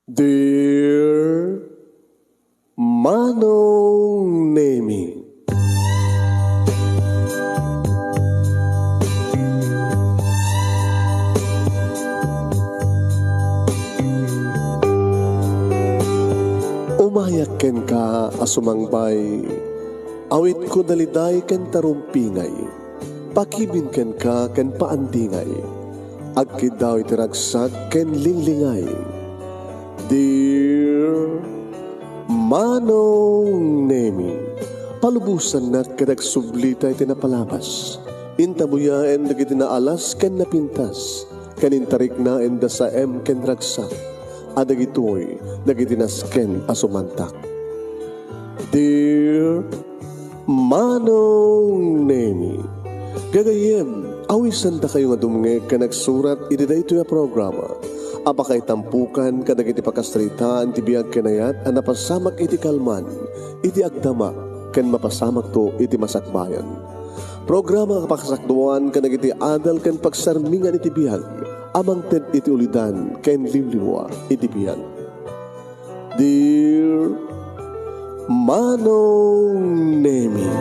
Dear Manong Nemi, umayak ken ka asumangbay, awit ko daliday ken tarumpingay, pakibin ken ka ken paandingay, agkid daw itiragsak ken linglingay. Dear Manong Nemi, palubusan na kadagsublita iti napalabas. Intabuya en dagiti naalas ken napintas, kanintarik na en sa ken ragsak, adagitoy dagiti nasken asumantak. Dear Manong Nemi, gagayem, awisan ta kayo nga dumngeg ka nagsurat iti daytoy a programa. Apakay tampukan kadag iti pakastritaan ti biyag kanayat a napasamak iti kalman, iti agdama, ken mapasamak to iti masakbayan. Programa kapakasakduan kadag iti adal ken pagsarmingan iti biyag, amang ted iti ulidan ken limliwa iti biyag. Dear Manong Nemi,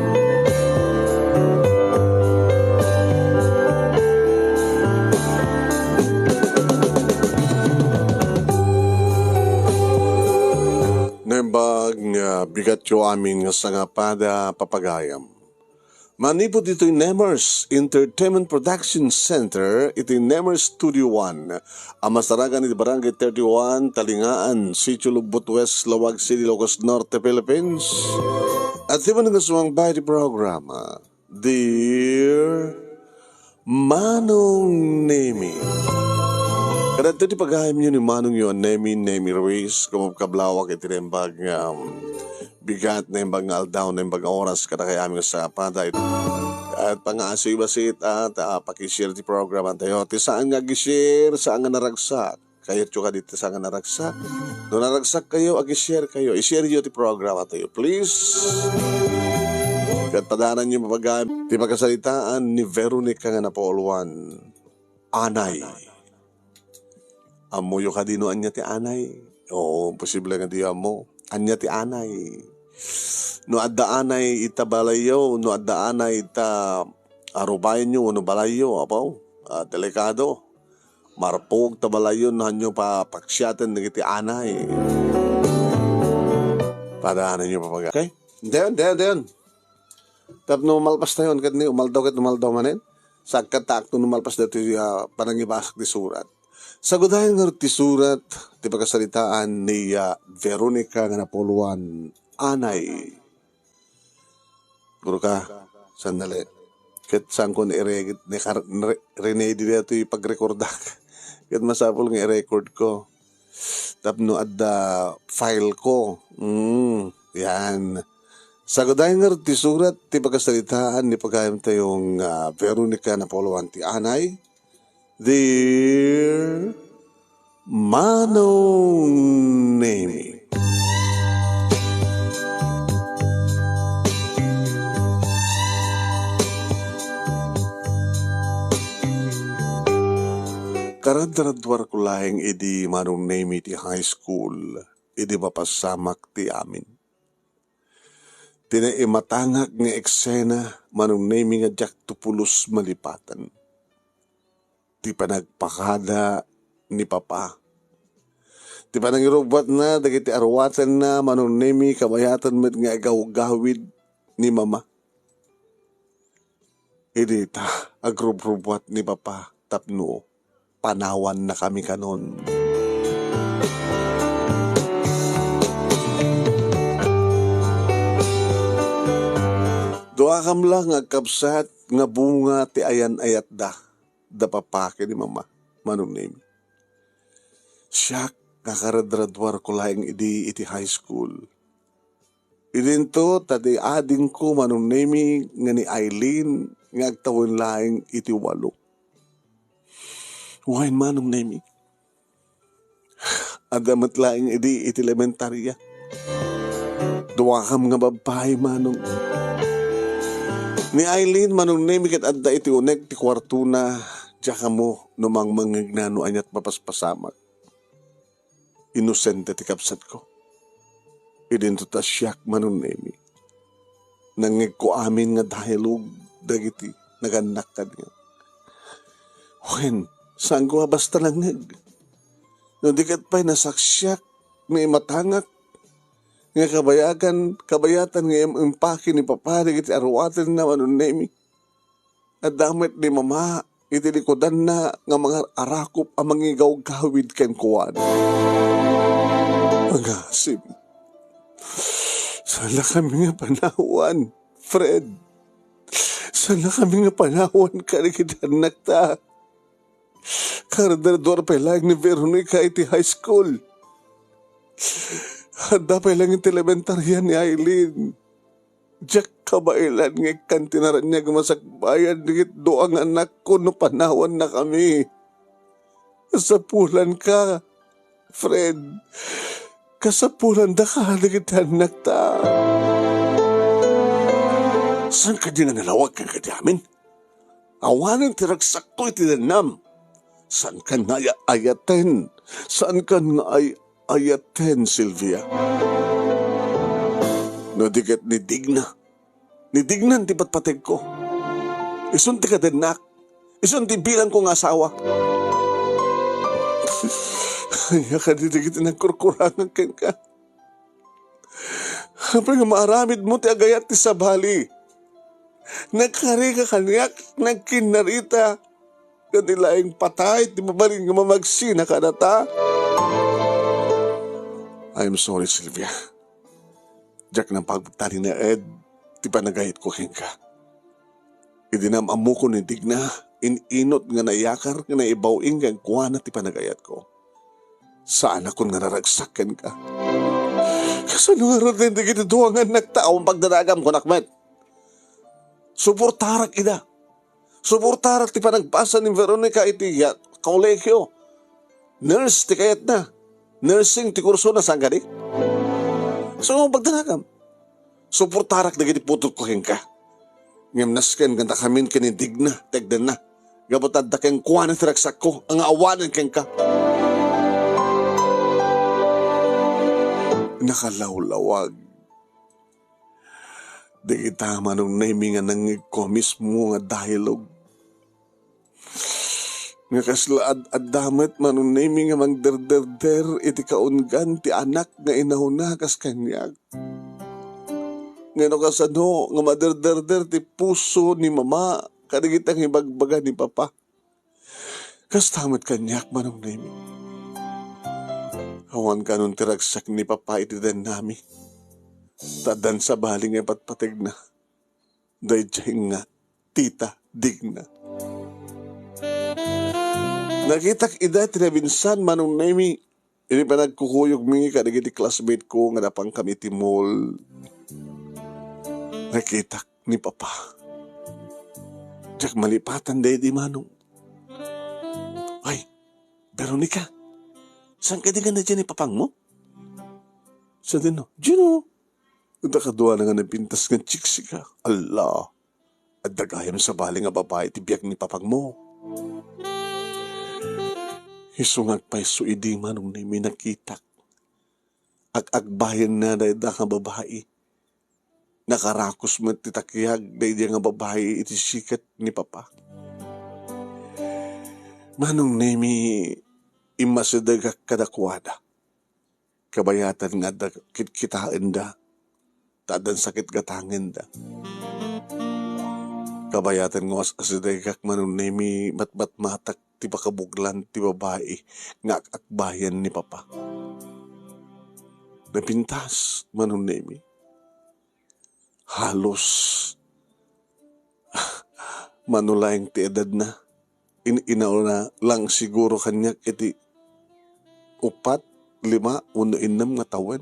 nembag nga bigat yo amin nga sangapada papagayam. Manipod ito'y Nemers Entertainment Production Center, ito'y Nemers Studio 1, ang masaragan iti Barangay 31, Talingaan, Sitio Lubot West, Lawag City, Ilocos Norte, Philippines. At di ba nga sumang di programa, Dear Manong Nemi. Kada ito di paghahim nyo ni Manong yun, Nemi Ruiz, kumabkablawak iti nembag bigat, nembag nga aldaw, nembag oras, kada kaya aming sa pada ito. At pang-asoy basit at pakishare ti program tayo. Ti saan nga gishare, saan nga naragsak. Kayo ka dito saan nga naragsak. No naragsak kayo, agishare kayo. I-share nyo ti program tayo, please. At padanan nyo mapaghahim, ti pagkasalitaan ni Veronica nga napauluan, Anay. Amuyo ka dino anya ti anay. Oo, posible nga di amo. Anya ti anay. No adda anay ita balayo, no adda anay ita arubayan nyo, no balayo, apaw. Delikado. Marpog ta balayo, no hanyo pa paksyatan ng iti anay. Padaanan nyo papaga. Okay? Then. Tap no malpas tayo, kadni umaldaw manin. Sagkatak to numalpas dito panangibasak di surat. Sagudayan nga ti surat, ti pagkasalitaan ni Veronica nga napuluan, Anay. Guro ka, sandali. Kat saan ko ni-record, Rene dito ito yung pag-recordak. Kat masapol nga i-record ko. Tapno adda file ko. Yan. Sagudayan nga ti surat, ti pagkasalitaan ni pagkayam tayong Veronica napuluan ti Anay. Dear Manong Nemi, karad-radwar ko lahing idi Manong Nemi ti high school, idi mapasamak ti amin. Tinaimatangak nga eksena Manong Nemi nga jak tupulos malipatan. Ti panagpakada ni Papa. Ti panangirubot na, dagiti arwatan na, Manong Nemi, kabayatan met nga agawid ni Mama. Hindi ta, agrubrubuat ni Papa, tapno, panawan na kami kanon. Doa kam lang agkapsat nga bunga ti ayan ayat da papake ni Mama, Manong Nemi. Siya kakaradradwar ko laing iti high school. Idinto, tadi ading ko, Manong Nemi, nga ni Eileen, nga agtawin laing iti 8. Wain Manong Nemi. Adamat laing iti elementarya. Duwakam nga babae, Manong. Ni Eileen, Manong Nemi, kat adda iti unek, ti kwarto na, tsaka mo, numang mangignano anyat mapaspasamak. Inosente ti kapsat ko. Idinto ta siyak manunemi. Nangig ko amin nga dahilog dagiti naganak ka niya. Wen, saan ko basta langig? No dikat pa'y nasaksyak na imatangak nga kabayatan nga impaki ni papa dagiti arwaten na manunemi. At damit ni mama itilikodan na nga mga arakop ang mangigaw-gawid ken kuwan. Mga asim. Sala kami nga panawan, Fred. Sala kami nga panawan kanikidanak ta. Karadador pa lang ni Veronica iti high school. Handa pa lang iti elementarya ni Aileen. Jack kabailan nga kantinaran niya gumasakbayan digit doang anak ko no panawan na kami. Kasapulan ka, Fred. Kasapulan da ka digit anak ta. Saan ka din nga nalawag ka kadamin? Awanan tiragsak ko iti danam. Saan ka nga ayaten? Saan ka nga ayaten, Sylvia? No diket ni Digna. Ni Dignan ti patpateg ko. Isun ti kadenak. Isun ti bilang kong asawa. Kaya ka didigit nagkurkurangan ken ka. Kapag nga maaramid mo ti agayat ti sabali. Nagkari ka kanyak, nagkinarita. Kanilaing patay, ti mabalin nga mamagsina ka na ta. I'm sorry, Sylvia. Jack ng pagtali na Ed, ti panagayit ko ka. Idinamamu ko ni Digna, inot nga nayakar nga naibawing nga kuha na ti panagayat ko. Saan ako nga naragsakan ka? Kasano nga rin di kitiduangan nagtaong pagdaragam ko nakmet? Suportarak ida. Suportarak ti panagpasa ni Veronica iti kaulegyo. Nurse ti kayat na. Nursing ti kurso na sanggadik. So, pagdaragam. Suportarak na giti putol ko ka. Ngamnasken ganda kamin kinidig na, tegdan na. Gabotad da keng kuwanan tiraksak ko, ang awanan keng ka. Nakalawlawag. Di kita manong naimi nga nangig ko mismo nga dahilog. Nga kasla ad-damet manong naimi nga mangderderder iti kaungan ti anak nga inahuna kas kanyag. Ngano kasano nga maderderder ti puso ni mama kadigitang ibagbaga ni papa. Kas tamet kanyak manong naimi. Awan ka nun tiragsak ni papa iti den nami. Tadan sa baling ay patpatig na. Dayjay nga, tita, Digna. Nakitak ida tinabinsan manong naimi. Ini pa nagkukuyog mi kadigiti classmate ko nga napang kami ti mall. Nakitak ni papa. Tsak malipatan day di manong. Ay, Veronica, saan ka di nga na dyan ipapang mo? Saan din no? Dyan o. Nagdakadwa na nga napintas ng chiksi ka. Allah, at dagayam sa bali nga babae ti biyak ni papang mo. Isungag pa'y suidi manong ni minakitak. Ag-agbayan na na nga babae. Nakarakos mo titakyag na nga babae iti sikat ni papa. Manong nemi imasidagak kadakwada. Kabayatan nga da kitaan da. Tadan sakit gatangin da. Kabayatan nga asidagak manong nemi matmatak ti pakabuglan ti babae nga akbayan ni papa. Napintas manong nemi. Halos manulayang ti edad na. Inauna lang siguro kanyak iti 4, 5, 6 nga tawen.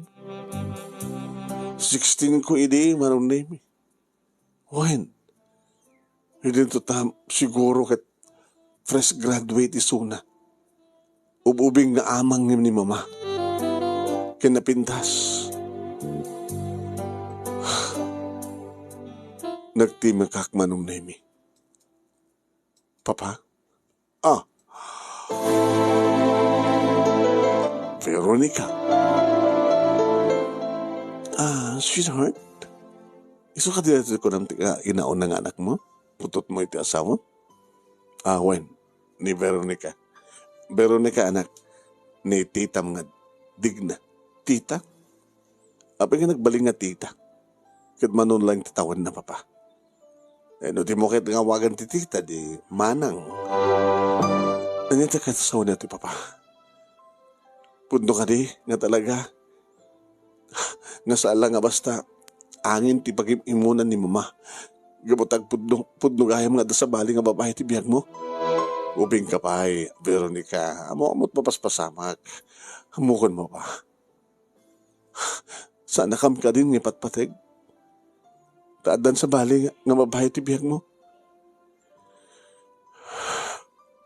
16 ko idi manong nemi. Wen, hindi to siguro kat fresh graduate isuna. Ububing na amang ni mama. Kinapintas. Nagtimakak manong nemi. Papa? Veronica. Sweetheart, iso ka dito ko ng inaon ng anak mo? Putot mo iti asawa? Wen, ni Veronica. Veronica anak, ni tita mga digna. Tita? Apa nga nagbaling nga tita? Kat manon lang tatawan na papa. No, di mo kahit ngawagan ti tita, di manang. Nanyata ka sa una ti papa. Pundo ka di, nga talaga. Nga saala nga basta, angin ti pag-imunan ni mama. Gabotag pudno gayam nga da sa bali nga babae ti biyag mo. Ubing ka pa ay, Veronica. Amot mapaspasamak. Hamukon mo pa. Sana kam ka din ng patpatig. Taadan sa bali nga babae ti biyag mo.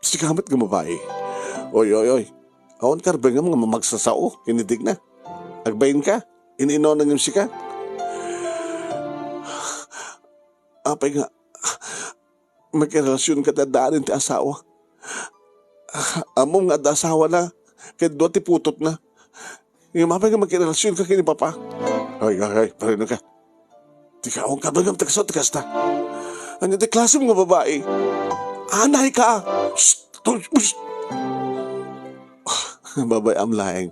Sikamat nga babae. Oy. Awan karbeng nga mga magsasao. Kinidig na. Agbayin ka. Iniino na yung sika. Apay nga. Magkarelasyon ka dadaanin ti asawa. Amo nga da asawa na. Kaya doon ti putot na. Yung mapay nga magkarelasyon ka kini papa. Ay, parino ka. Di ka akong kabagam tagas ta. Ano di klase mo nga babae? Anay ka! Shh! Babay, I'm lying.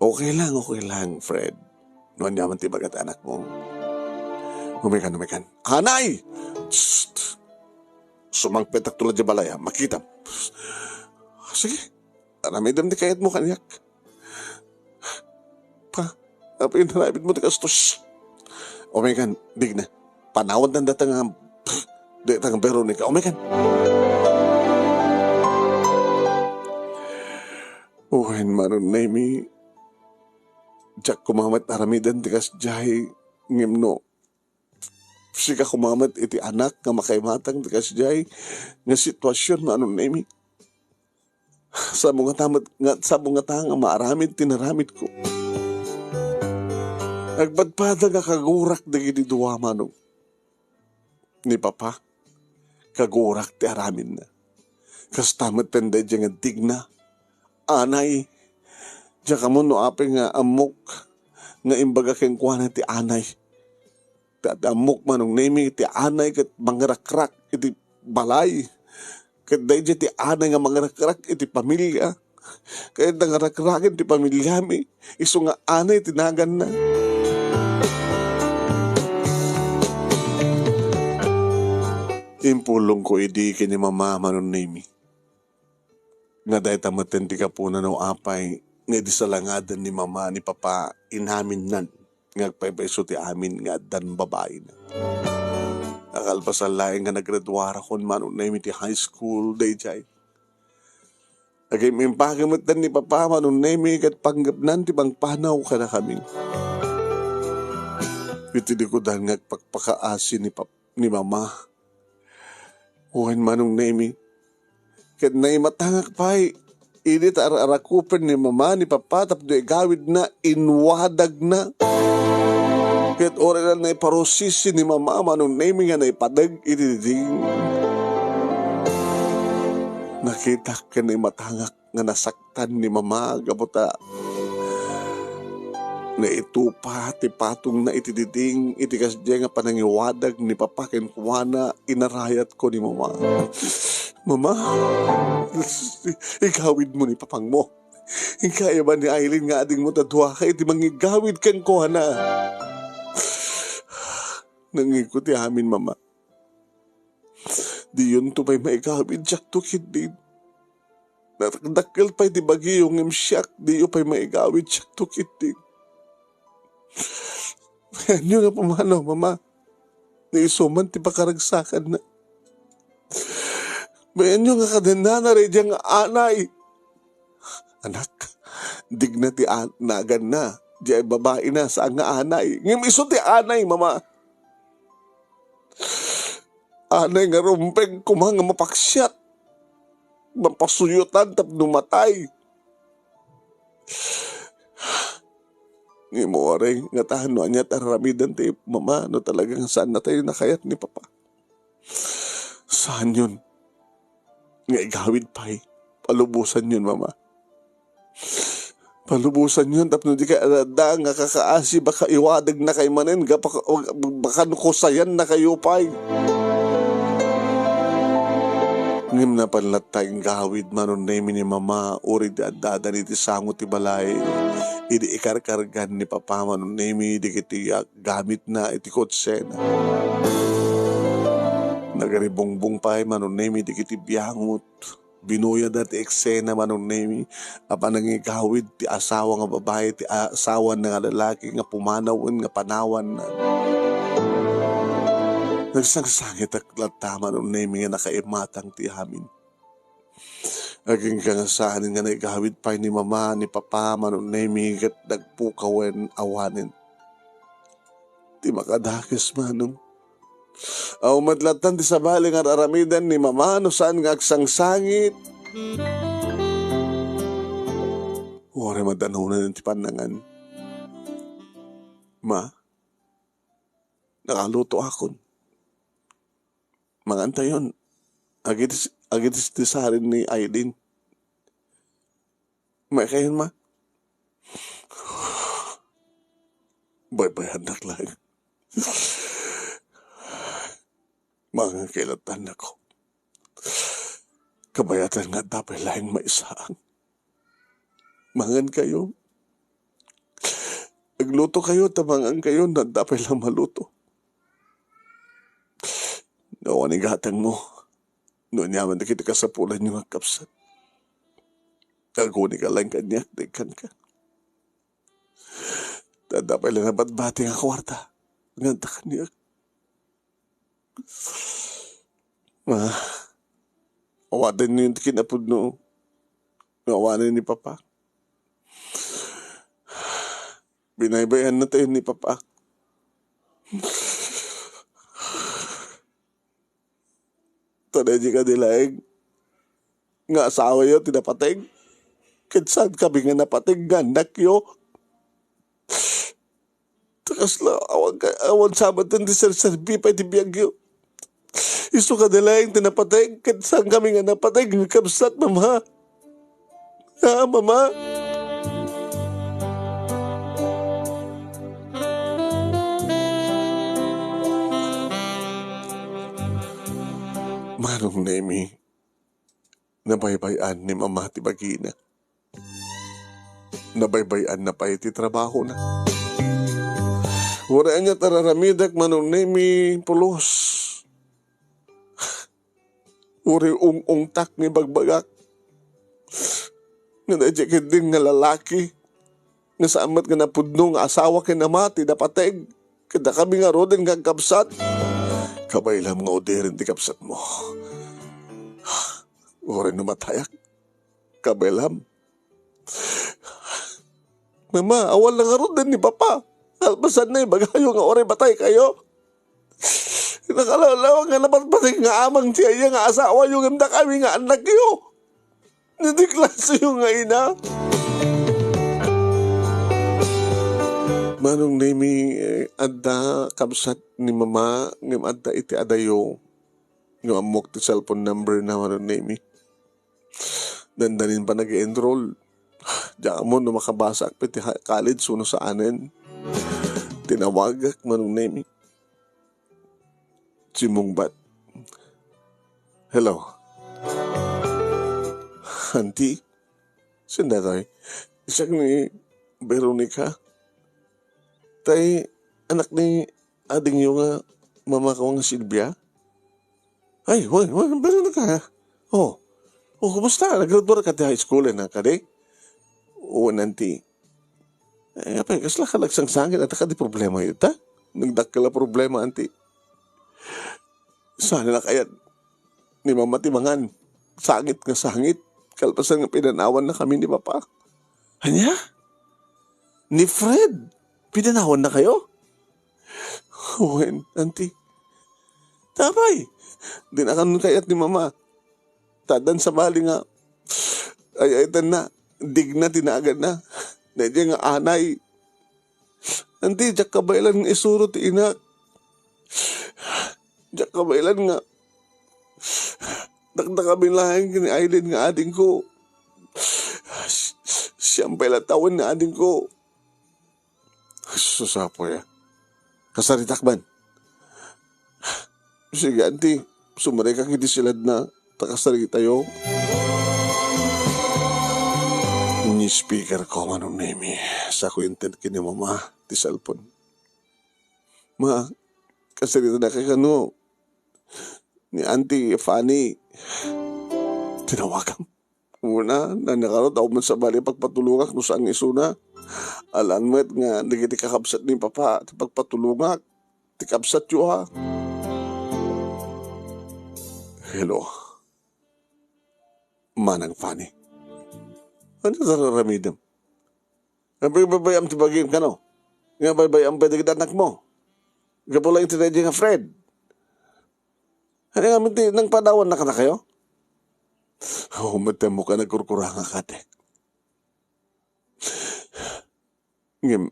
Okay lang, Fred. Noon yaman ti bagat anak mo. Umikan. Anay! Shh! Sumangpetak tulad di balaya. Makita. Sige. Aramidam di kayat mo kanyak. Apa yung narabit mo ti kastos? Umikan, digna. Panawad ng datang Veronica. Umikan. Uwen maron na imi. Diyak kumamat aramidan ti kasjay. Ngimno. Sika kumamat iti anak nga makaimatang ti kasjay. Nga sitwasyon maron na imi. Sa mga tanga maaramid tinaramid ko. Nagpadpada nga kagurak da gini duwa manong. Ni papa, kagurak ti aramin na. Kastamat tanda dyan nga digna. Anay, dyan ka mo no ape nga amok. Nga imbaga keng kuha na ti anay. Kat amok manong nemi ti anay kat mangarakrak iti balay. Kat dahi dyan ti anay nga mangarakrak iti pamilya. Kaya nangarakrakin ti pamilya mi. Iso nga anay tinagan na. Impulong ko idi kini mama manon nimi. Nga dahil tamaten ti kapuna no apay nga di salangadan ni mama ni papa inamin nan. Nga agpaypayso ti amin nga dan babae na. Akalpasal laing nga naggraduara kon manon nimi ti high school day jay. Agay mimpagamot dan ni papa manon nimi kat panggapnan ti bang panaw ka na kaming. Pitili ko dahil nga pagpakaasi ni mama. Uwan manong nemi. Kat naimatangak pa'y init arakupen ni mama ni papa tapos gawid na inwadag na. Kat oras na naiparosisi ni mama manong nemi nga naipadag inidig. Nakita ka naimatangak nga nasaktan ni mama gabuta. Na itupa ti patong na itididing itikas diya nga panangiwadag ni papa ken kuwana inarayat ko ni mama. Mama, igawid mo ni papang mo. Kaya ba ni Aileen nga ading mo tadwa ka iti mangigawid ken kuwana. Nangikuti amin mama. Di yun to pa'y maigawid siyak to kidin. Nakadakil pa'y di bagi yung imsyak di yun pa'y maigawid siyak to kidin. Yan yun nga pumano, mama. Naisuman, ti pakaragsakan na. Bayan nyo nga kadena rin diyang anay. Anak, digna ti nagan na. Diyan babae na sa nga anay. Ngim iso ti anay, mama. Anay nga rumpeng kumang mapaksyat. Mapasuyutan tap numatay. Ni mo rin, nga tahan no niya taramidan tayo, mama, no talagang saan na tayo nakayat ni papa. Saan yun? Nga igawid pa palubusan yun, mama. Palubusan yun, tapos di ka arada, nga kakaasi, baka iwadag na kay manin, baka nukusayan na kayo pa'y. Ngim na panlat tayong gawid, manon na ni mama, uri di adada ni tisangot ti balay, idi ikarkargan ni papa, manon na di kiti gamit na iti kotse na. Nagaribongbong pa'y, manon na di kiti biyangot. Binuyad at eksena manong nemi apa nangigawid ti asawa nga babae ti asawa nga lalaki nga pumanawan nga panawan na nagsangsangit at lata manong nemi nga nakaimatang ti amin aging kangasanin nga naigawid pa ni mama ni papa manong nemi kat nagpukawen awanin ti makadakis manong madlatan ti sabali nga aramidan ni mama no saan nga agsangsangit. Wari madanunan ti panangan. Ma, nakaluto akon. Manganta yun. Agitis ti sarin ni Aileen. May kayon ma? Bay-bayan lang. Mga kilatan ako. Kabayatan nga dapat laing maisaang. Mangan kayo. Agluto kayo, tamangan kayo na dapat lang maluto. Nawaning gatang mo. Noon yaman na kita kasapulan yung kapsat. Aguni ka lang kanyak, dekan ka. Dapat lang nabat-bati nga kwarta. Nganta kanyak. Awadan niyo yung kinapod no. Awadan ni papa. Binaybayan na tayo ni papa. Tanaji ka nilaig. Nga asawa yun, tinapatig. Kinsan kami nga napatig, ganak yun. Takas la, awan sabat ng disar-sarbi pa itibiyag yun. Isu ka nilaig, tinapatig. Kinsan kami nga napatig, nga kapsat, mama. Ha, mama? Manong Nemi, nabaybayan ni mama ti bagina. Nabaybayan na pa iti trabaho na. Wala niya tararamidak manong Nemi pulos. Uri ung-ungtak ni bagbagak. Nga na-ejekid din nga lalaki. Nga saamat nga napudno nga asawa kinamati napateg. Kada kami nga rodin nga kapsat. Kabaylam nga udirin ti kapsat mo. Uri numatayak. Kabaylam. Mama, awal na nga rodin ni papa. Albasan na bagayo nga uri batay kayo. Nakalalawa nga napatpating nga amang tiya nga asawa yung imda kami nga anak yo. Nadiklaso yung nga ina. Manong Nemi, adda kabsat ni mama, ngam adda iti adayo, ng amok ti cellphone number na manong Nemi. Dandanin pa nag-enroll. Diyan mo no makabasa piti college suno sa anin. Tinawagak manong Nemi. Simungbat. Hello. Auntie, sanda tayo. Isak ni Veronica. Tay, anak ni ading yung mama ko nga Silvia. Ay, Veronica. Kumusta? Nag-graduate ka di high school na ka di? Oo, auntie. Apay, kasla ka nagsangsangin at ka di problema yun, ta? Nagdakala problema, auntie. Sana na kaya ni mama timangan. Sangit nga sangit. Kalpasan nga pinanawan na kami ni papa. Hanya? Ni Fred? Pinanawan na kayo? Wen, auntie. Tapay. Di na kanon kayat ni mama. Tadan sa bali nga. Ay na. Dig na, tinagan na. Nadya nga anay. Auntie, jak kabaylan nga isuro ti inak. Jak kabaylan nga. Dakda kami lahing kini Aileen nga ading ko. Siyang pailatawan na ading ko. Susapo ya. Kasaritakban. Sige, auntie. Sumari ka hindi silad na takasari tayo. Ni speaker ko manong nemi. Sa ko intent kini mama. Ti cellphone. Ma, kasarita na kay kano. Ni auntie Fanny. Tinawagan. Una, nanakarot ako man sa bali pagpatulungak no saan isuna. Alam mo nga, nagiti kakabsat ni papa. Ti pagpatulungak. Ti kabsat yu ha. Hello. Manang Fanny. Ano nararamidam? Nga baybayam ti bagim ka no? Nga baybayam pwede kita anak mo? Nga pula yung tinadya nga Fred. Ano nga minti, nang panawan na ka na kayo? Matemo ka nagkurkuranga ka, te. Ngem,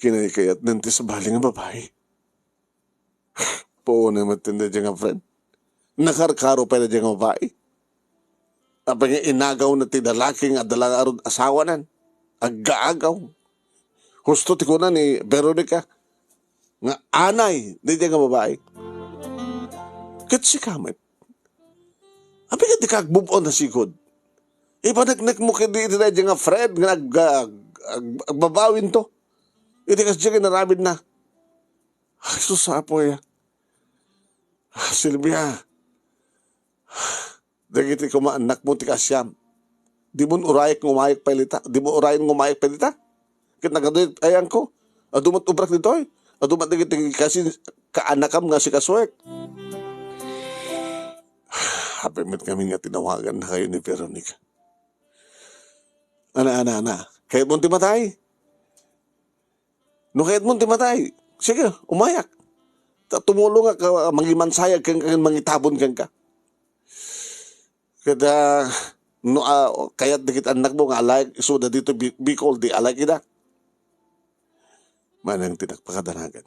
kinayakayat nanti sa bali nga babae. Po na matinda dyan nga friend. Nakarkaro pa na dyan nga babae. Apa nga inagaw na tidalaki nga dalang arod asawa nan. Agaagaw. Husto ti ko na ni Veronica. Nga anay na dyan nga babae. Kat si Kamet. Apa nga di kag-move on na sikod. Ipanagnak mo kindi iti na dyan nga Fred. Nga agbabawin to. Iti kas dyan nga naramid na. Ay, susapo ya. Silvia, dagiti ko maanak mo ti kasyam. Di mo urayak ngumayag palita. Di mo urayan ngumayag palita. Kit nagadoy ayan ko. Adumat ubrak nito eh. Adumat dagiti kasi kaanakam nga si kaswek. Hapimit kami nga tinawagan na kayo ni Veronica. Ana. Kahit mo timatay. No kahit mo timatay. Sige, umayak. Tumulong ka, mangimansayag kang mangitabon kang ka. Kada, no, kaya't dikit anak mo nga alay, isuda dito, Bicol, di alay kita. Manang tinagpakadanagan.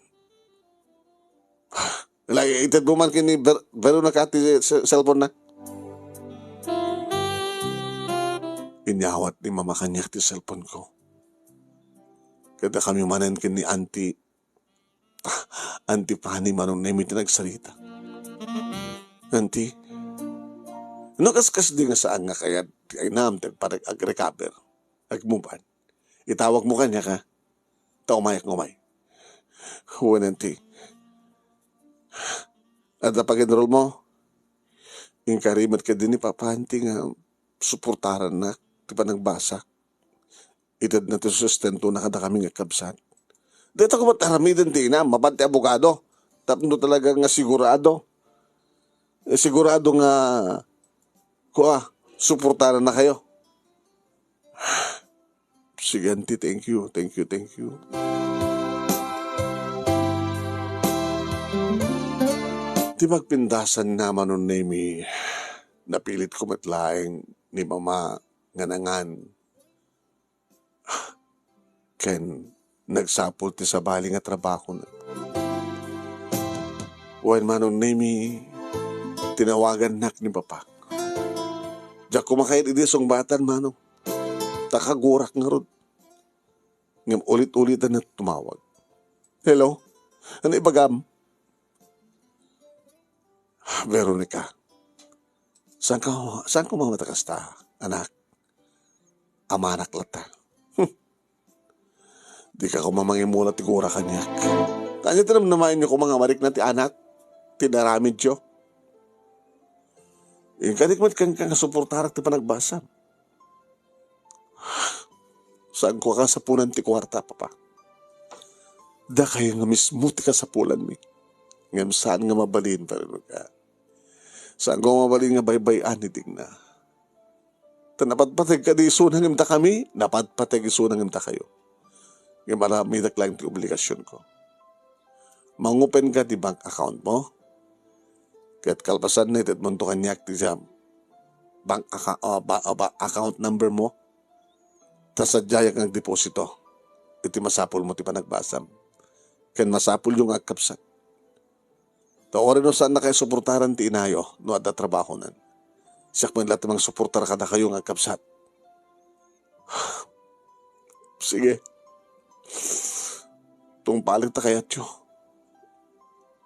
Lagi, itad mo man kini, pero nakati cellphone na. Inyawat ni mama kanyak ti cellphone ko. Kada kami manan kini auntie Fanny manong nemi nagsarita. Auntie, no kaskas di nga saan nga kaya ay naamtin para ag-recover, ag-move. Itawag mo kanya ka, taumayak ngumay. Huwan auntie. At napag-enroll mo, yung karimat ka din ni Papa auntie nga suportaran na, di pa nagbasa. Itad na ito sustento na kada kami nga kabsat. Dito ko ba't haramidan din na, mabante abogado. Tapno talaga nga sigurado. Sigurado nga, suportaran na kayo. Sige, auntie, thank you. Di magpindasan naman nun nemi, napilit ko matlaing ni mama nga nangan. Ken, nagsapol ti sa bali nga trabaho na. When manong nemi, tinawagan nak ni papa. Diyak kumakait idisong batan manong. Takagurak nga rod. Ngam ulit-ulitan na tumawag. Hello? Ano ibagam? Veronica, saan ko mamatakas ta, anak? Amanak lata. Di ka ko mamangimula ti gura kanyak. Kanya tinam namayin niyo ko mga marik na ti anak. Tinaramid yo. Kadikmat kang kasuportarak ti panagbasam. Saan ko kasapunan ti kwarta, papa? Da kayo nga mismo ti kasapulan mi. Ngam saan nga mabalin pa rin ka. Saan ko mabalin nga baybay-an iting na. Napatpatag ka di isunang imta kami, napatpatag isunang imta kayo. Ngam marami lang ti obligasyon ko. Mangupen ka di bank account mo. Kaya't kalpasan na itit mo kanyak ti sa bank account number mo. Tas sadyayak ng deposito. Iti masapul mo ti panagbasam. Ken masapul yung agkapsat. Tawarin no saan na kayo suportaran ti inayo no at trabaho nan. Siyak man lahat namang suportar kada kayong agkapsat. Sige, tung palit ta kayat yo.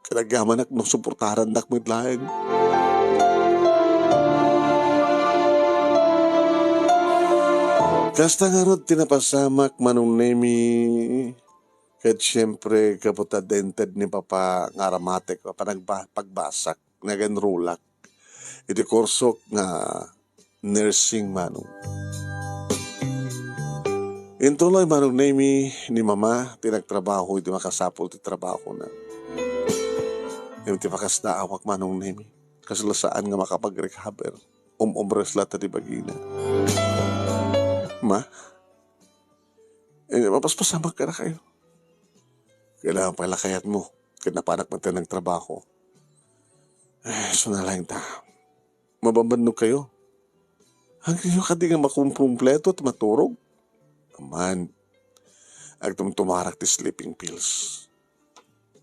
Kanagyaman ak no suportaran dak midlaeng. Kasta nga rod tinapasamak manong nemi. Kat siyempre kaputa dented ni Papa nga ramatek pagbasak nga ganrulak. Iti korsok nga nursing manong. Intuloy manong nemi ni Mama tinagtrabaho iti makasapol ti trabaho na. Iti makasda awak manong nemi. Kaslasaan nga makapag-recover. Umresla ta di bagina. Ma, mapaspasamak ka na kayo. Kailangan pala kayat mo. Kinapanak man tayo ng trabaho. So na lang ta. Mababandog kayo. Hanggang yung kadi nga makumpleto at maturog. Aman. Agtum tumarak ti sleeping pills.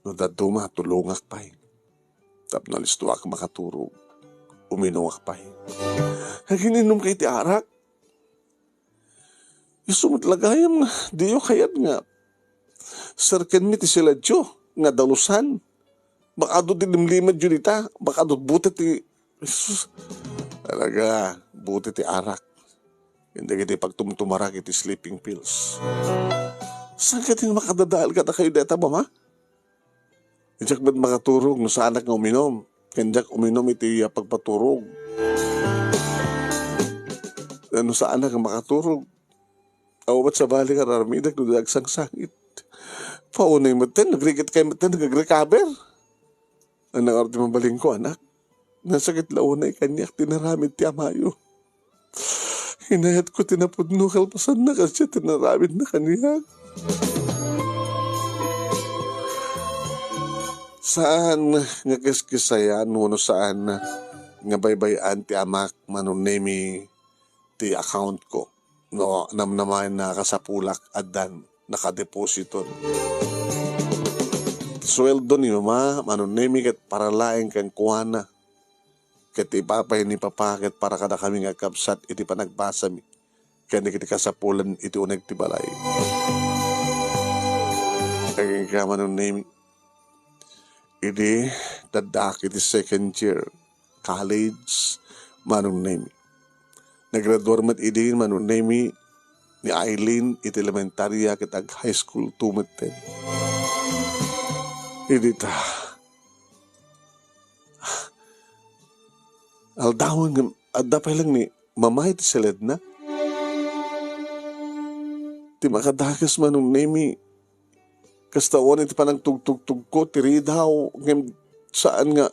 No daduma tulungak pa. Tapno listuak makaturog. Uminuak pa. Hanggang inom kayo ti arak. Isumot lagayam nga. Diyo kayat nga. Sarkan mi ti sila Diyo, nga dalusan. Baka do dinimlimad yun ita. Baka do buti ti... Jesus. Talaga, buti ti arak. Hindi kiti pagtumtumarak iti sleeping pills. Saan ka tin makadadaal ka na kayo deta ba, ma? Diyak ba't makaturog no sa anak nga uminom? Kandiyak uminom iti pagpaturog. Ano sa anak nga makaturog? Awat sa bali ka raramidag no dagsang sangit. Paunay mo ten, nagrikit kayo mo ten, nag-recover. Ang nangarti mabaling ko, anak. Nasakit launay kanyak, tinaramid ti amayo. Hinayat ko tinapudno kalpasan na kasi tinaramid na kanyak. Saan nga kiskisayan, no saan nga baybayan ti amak manunemi ti account ko. No, namnaman na kasapulak adan. Nakadepositon. Sweldo ni Mama, manunemi kat para laeng kang kuwana. Kat ipapay ni Papa kat para kada kami nga kapsat iti panagbasa mi. Kani kiti kasapulan iti uneg ti balay. Kaya ka manunemi. Iti dadak iti second year college manunemi. Naggraduar mat iti manunemi ni Eileen iti elementarya kitag high school tumeten. Idita. Aldawon nga, adda pa lang ni Mama iti silid na. Ti makadakas manong nemi. Kastawan iti panang tugtugtug ko, tiri daw, ngem saan nga,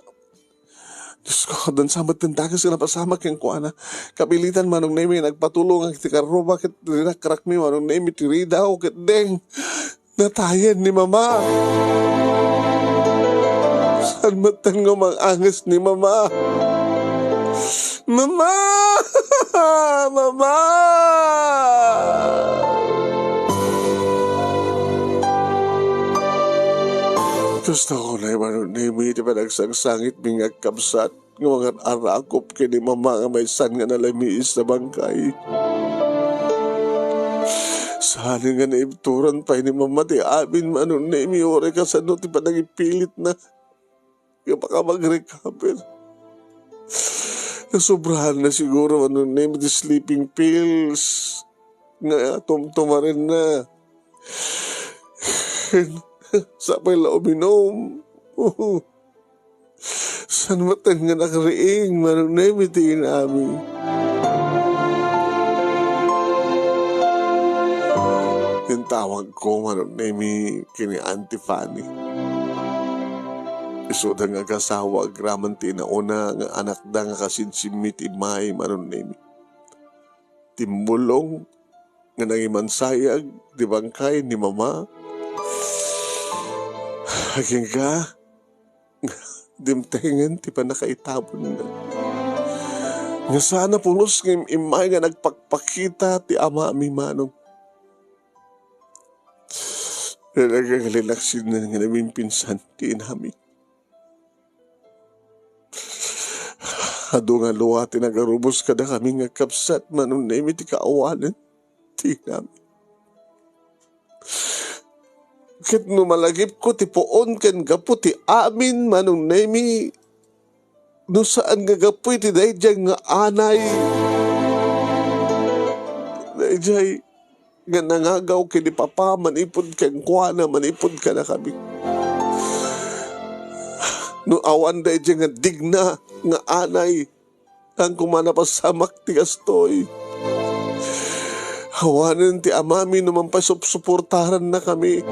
Diyos ko, dan samat tindakas ka na pasamak yung kuana. Kapilitan manong nemi, nagpatulong ang tikaroba, kit rinakrak mi, manong nemi, tiri daw, kit deng, natayan ni Mama. Saan matan nga mang-angas ni Mama? Mama! Mama! Gusto ko na yung nemi, di ba nagsangsangit mingag kapsat ng mga arakop kini Mama nga may san nga nalamiis na bangkay. Saan nga naibturan pa ni Mama ti amin manong nemi, ore ka sa no, di ba nagipilit na kaya baka mag-recover. Nasobrahan na siguro manong nemi ti sleeping pills nga tumtumarin na. Sapay la uminom. San matan nga nakariing manong nemi ti inamin. Yung tawag ko manong nemi kini Auntie Fanny. Isuda nga kasawa agraman ti nauna nga anak da nga kasinsimit imay manong nemi. Timbulong nga nangimansayag di bangkay ni Mama. Haging ka, dimtengan ti pa nakaitabon na. Nga sana pulos ng imay nga nagpakpakita ti ama mi manong. Nagkagalilaksin na nga namin pinsan ti inami. Hado nga luwa ti nagarubos ka na kami nga kapsat manong na imi ti kaawanan. ti namin. Ket no malagip ko ti poon ken gapu ti amin manong nemi no saan nga gapu ti dayjay nga anay. Dayjay nga nangagaw kini papa manipod ken kuana manipod ka na kami. No awan dayjay nga digna nga anay ang kumana pasamak ti gastoy. Hawanan ti amami naman pa suportaran na kami.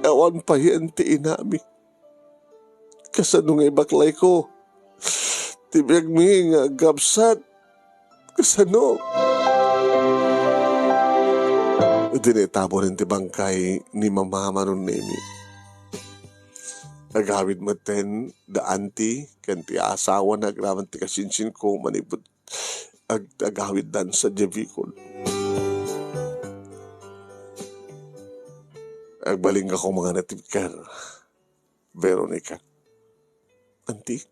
Awan pa yan ti inami. Kasano nga ibaklay ko. Tibiyag mi nga gabsat. Kasano. Dinetabo rin ti bangkay ni Mama nun nemi. Agawid maten da auntie kan ti asawa na agraman ti kasinsin ko manipod agawid dan sa Javikol. Agbaling ako mga natibkar. Veronica. Auntie.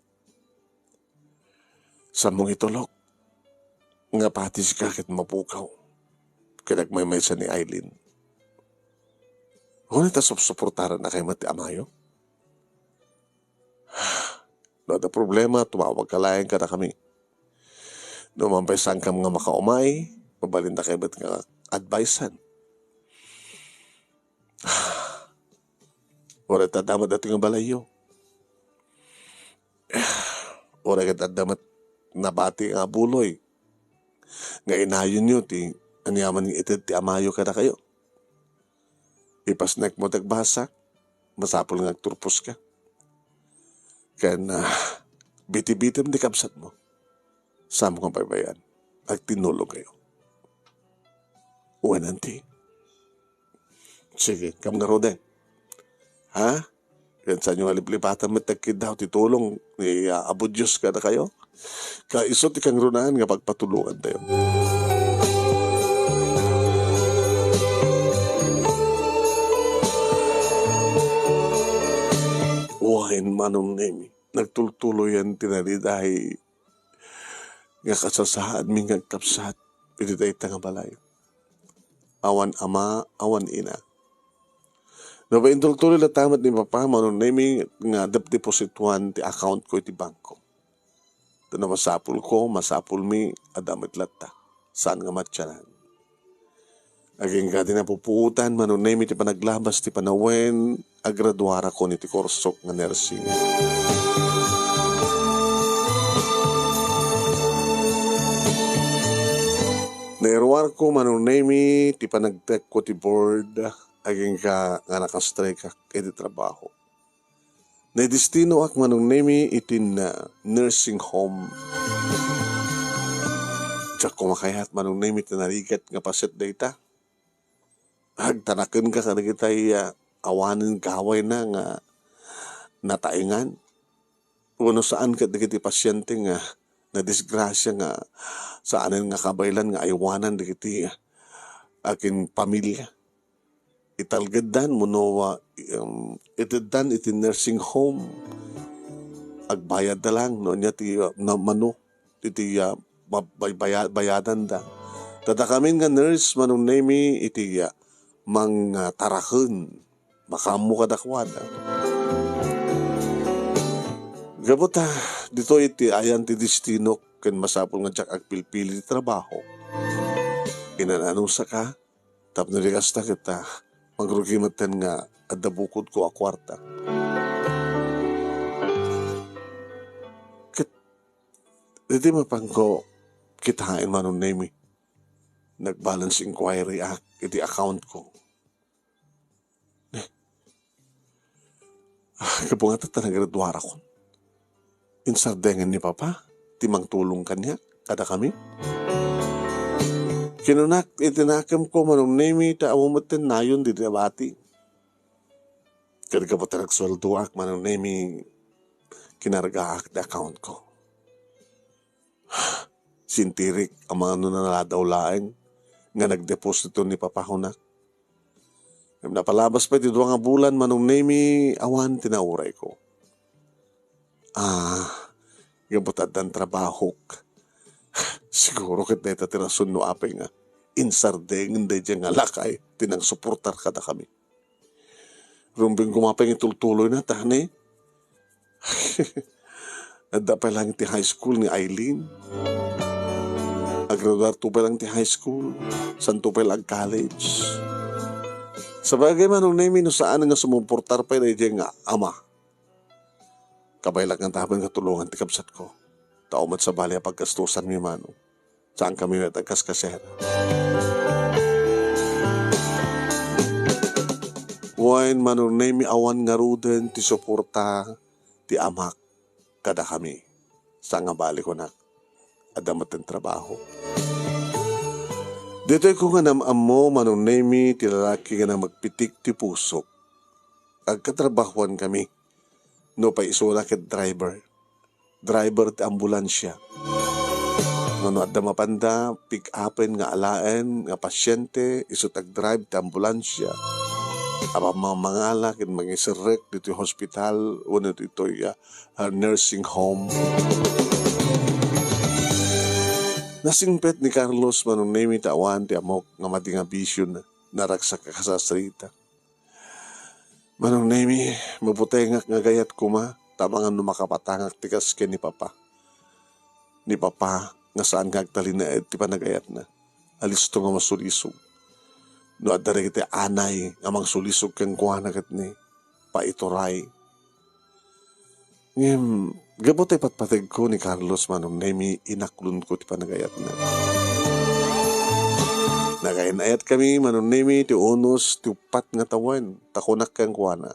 Sa mong itulok. Nga pati si kakit mapukaw. Kinagmaymay sa ni Eileen. Ngunit suportaran na kay Mati Amayo. No, ada problema, tumawag ka layan ka na kami. No, mampaysan ka mga makaumay, mabalinda kay ba't nga advisean. Ora tadamat dating ang balayo. Ora tadamat nabati nga buloy. Nga inayon nyo, anyaman ng itid ti amayo ka na kayo. Ipasnek mo tagbasa, masapol nga turpos ka. Kaya biti-bitim di kapsat mo. Samo kang paybayan. At tinulog kayo. Uwan nanti. Sige, kam nga rode. Ha? Yan sa inyo aliplipatan mo tagkid daw titulong ni Abu Diyos ka na kayo. Kaisot ikang runahan nga pagpatulungan tayo. Uwain manong nemi. Nagtultuloy yan tinalidahi nga kasasahan ming kapsat. Piniday nga balay. Awan ama, awan ina. No ba indultuloy na tamat ni Papa, manong nemi nga deposituan ti account ko iti bangko. Ito na masapul ko, masapul mi, adamit latta. Saan nga matyanan? Aging ka din na pupuutan, manong nemi ti panaglabas ti panawen, agraduara ko ni ti korsok nga nursing. Nairwar ko manong nemi ti panagtek ko ti board aging ka nga nakastrike ak iti trabaho. Naidestino ak manong nemi itin nursing home. Tsak kumakayat manong nemi tinarigat nga paset data. Agtanaken ka kanagitay awanin kaway na nga nataingan. Uno saan ka digiti pasyente nga na disgrasya nga saanin nga kabaylan nga aywanan digiti akin pamilya. Italgadan mo no itidan iti nursing home. Agbayad na lang no niya ti mano iti bayadan da. Tada kami nga nurse manong nemi iti mang tarakon makamu kadakwada. Gabota, dito iti ayan ti destino ken masapol nga jak agpilpili ti trabaho. Inananusa ka, tapno rigasta kita, magrugimaten nga adabukod ko a kwarta. Diti mapangko kitain manon nemi. Nag-balance inquiry iti account ko. Kapag nga nagraduara ko. Insardengan ni Papa, timang tulong kanya, kada kami. Kinunak, itinakam ko manong nemi, taawamatin nayon di nabati. Kada ka pa talagsweldo ak, manong nemi, kinarga ak na account ko. Sintirik, ang mga nunaladaw laeng, nga nagdeposito ni Papa ko na. Napalabas pa iti duwa nga bulan, manong nemi, awan tinauray ko. Gabutad ng trabaho. Siguro kat neta tirasun no apay nga. insardeng hindi dyan nga lakay, tinang suportar kada kami. Rumbing gumapang itultuloy na tani. Adda pa lang ti high school ni Eileen. Agraduar to pa lang ti high school. Santo pa lang college. Sabagay manong nemi no saan nga sumuportar pa na dyan nga ama. Kabay lang ang taban katulungan ti kapsat ko. Taumat sa bali pagkastusan mi manong. Saan kami natagkaskasera. Wain manong nemi awan nga ruden ti suporta ti amak kada kami. Sa nga bali ko na adamat ang trabaho. Dito'y ko nga namam mo manong nemi ti lalaki nga na magpitik ti pusok. Agkatrabahuan kami. No pa isula ket driver. Driver ti ambulansya. No adda mapanda, pick-upin nga alaen, nga pasyente, isutag drive ti ambulansya. Aba mga mangala, kin mga isirek dito hospital, una dito nursing home. Nasingpet ni Carlos manong nemi tawan ti amok nga mati nga bisyo na naragsak ka sa streeta. Manong nemi, mabutengak nga gayat kuma, tamangan no makapatangak tikas ken ni Papa. Ni Papa, nga saan nga agtalinaed ti panagayat na. Alisto nga masulisog. No adda iti anay nga mangsulisog kang kuha ket ni paituray. Gabot ay patpateg ko ni Carlos manong nemi inaklon ko ti panagayat na. Nagainayat kami manong nemi ti unos ti upat nga tawen takunak kang kuha na.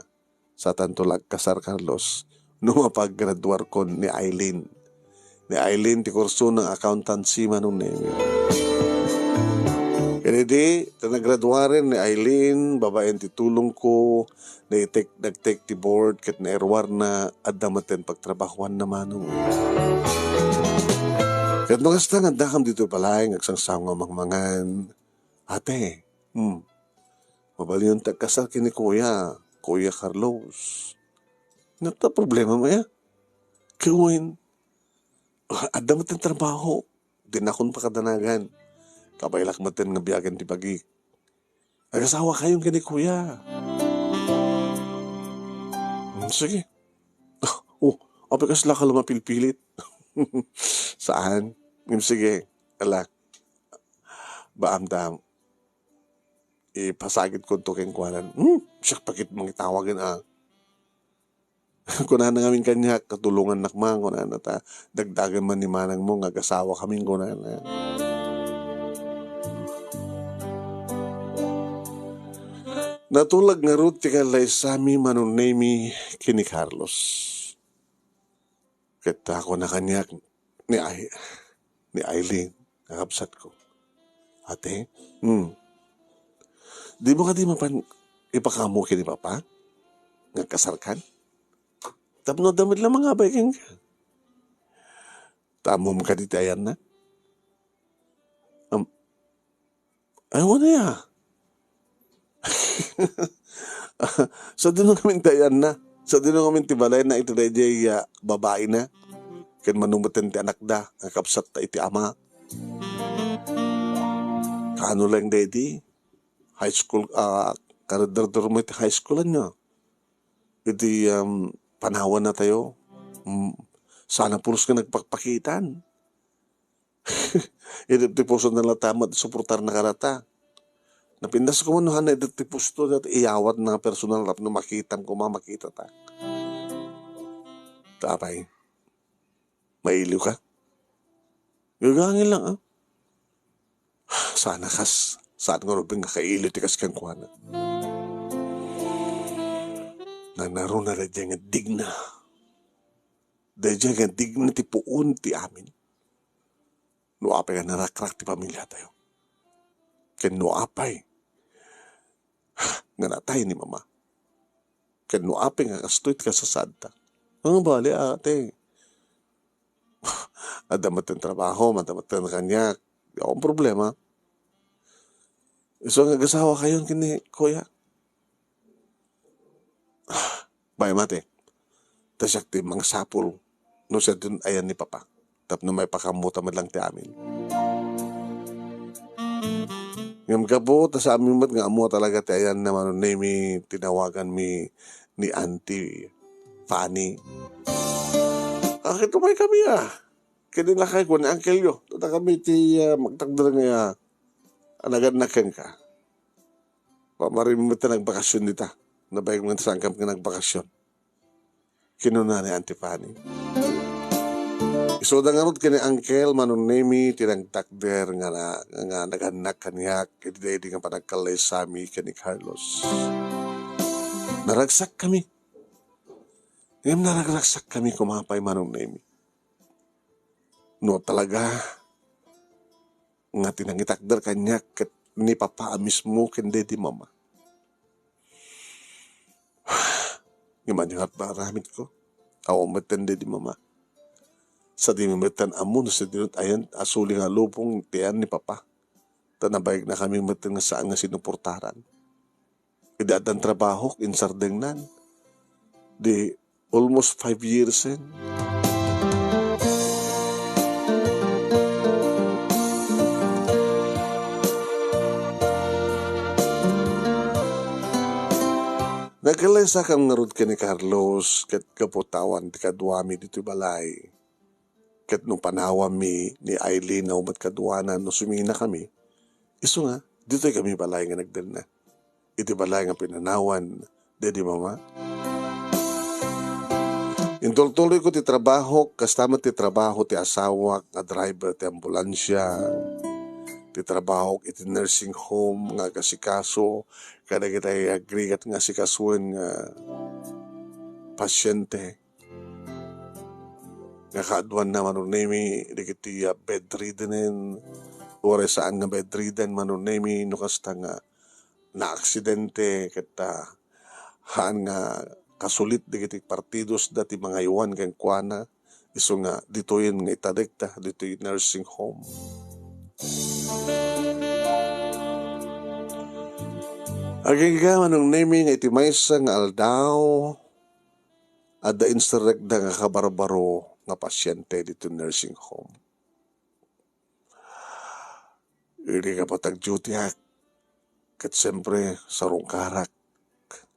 Sa tantulag kasar Carlos no mapaggraduar ko ni Eileen. Ni Eileen ti kurso ng accountancy manong nemi. Kaya di, nagraduarin ni Eileen, babaen ti tulong ko, nag-take ti board, kat na erwar na adamaten pagtrabahuan naman. Kat makasta nga dakam dito palay, nagsangsang nga mangmangan. Ate, mabali yung tagkasal kini Kuya Carlos. Nata problema mo ya? Kawin, adamaten trabaho, dinakon pa kadanagan. Kabaylak maten nga biyagan ti pagi. Agasawa kayong kini Kuya. Sige. Apay kasla ka lumapilpilit. Saan? Sige. Alak. Baamdam. Ipasagit ko ito keng kuwanan. Siya pakit mong itawagin Kunahan na ngamin kanya, katulungan nakmang, kunahan na ta, dagdagan man ni manang mo, agasawa kaming kunahan na. Natulag nga root ti kalay sami manong nemi kini Carlos. Kita ako na kanyak ni Eileen, nakapsat ko. Ate, di mo ka di mapan ipakamo kini Papa? Nagkasarkan? Tapno damit lang mga baikeng ka. Tamom ka di tayan na? Ayaw na ya. So doon kami tayan na. So doon kami tibalay na ito na babae na. Kan manumutin ti anak da. Nakapsat ta iti ama. Kano lang daddy? High school, karadardar mo iti high school nyo. Iti panawan na tayo. Sana pulos ka nagpakpakitan. Iti puso na latamat, suportar na karata. Napindas ko man na iti pusto at iyawat na personal rap na makitam ko makita ta. Tapay. Mailiw ka? Gagangin lang Sana kas. Saan nga rupin kakailiw ti kas kang kuwana. Nanaro na rin nga digna. Dahil nga digna ti puun ti amin. Nuapay nga narakrak ti pamilya tayo. Ken nuapay. Nga natay ni Mama. Ken nuapay nga kastoy ka sa sadta. Ang bali ate. Adamat ang trabaho, madamat ang kanya. Di akong problema. So nga gasawa kayo kini Kuya. Bay mate. Tasyak ti mga sapul. No siya dun ayan ni Papa. Tapno may pakamuta man lang ti amin. Ngam gabo, ta sa amin mat nga amo talaga ti ayan naman mi tinawagan ni Auntie Fanny. Akit umay kami Kanila kay ko ni Uncle yo. Tuta kami ti magtagdara nga naganakan ka. Pamarin mo ta nagbakasyon dita. Nabayag mo ta sangkam ka nagbakasyon. Kinuna ni Auntie Fanny. Isoda nga ron kini Uncle manunemi tinagtakder nga naganak kaniyak iti nga panagkalay sami kani Carlos. Naragsak kami. Ngayon naragsak kami kumapay manunemi. No talaga nga tinangitakder kanya ket ni papa mismo kende di mama. Ngayon yung maramit ko. Ako matende di mama. Sa di mamitan amon sa dinut ayan asuli nga lupong tiyan ni papa. Tanabayag na kami matan nga saan nga sinuportaran. Idadang trabaho in Sardegnan. Di almost 5 years in. Nagkalesa kang narod ka ni Carlos kat kaputawan ti kadwami dito balay. Kat nung panawa ni Eileen na umat kadwanan no sumina kami. Iso nga, dito kami balay nga nagdal na. Iti balay nga pinanawan, dedi mama. Intultuloy ko ti trabaho, kastama ti trabaho ti asawa, nga driver ti ambulansya. Ti trabaho iti nursing home nga kasikaso kada kita agregat nga sikasuan nga pasyente nga kaadwan na manunemi digiti bedridden ore saan nga bedridden manunemi no kasta nga na aksidente kita haan nga kasulit digiti partidos dati mga iwan kang kuana iso nga ditoyin nga itadekta ditoy nursing home. Aging ka manong naming iti maysa nga aldaw at da insurrekda nga kabarbaro nga pasyente dito nursing home. Ili ka patag-duty kat siyempre sarong karak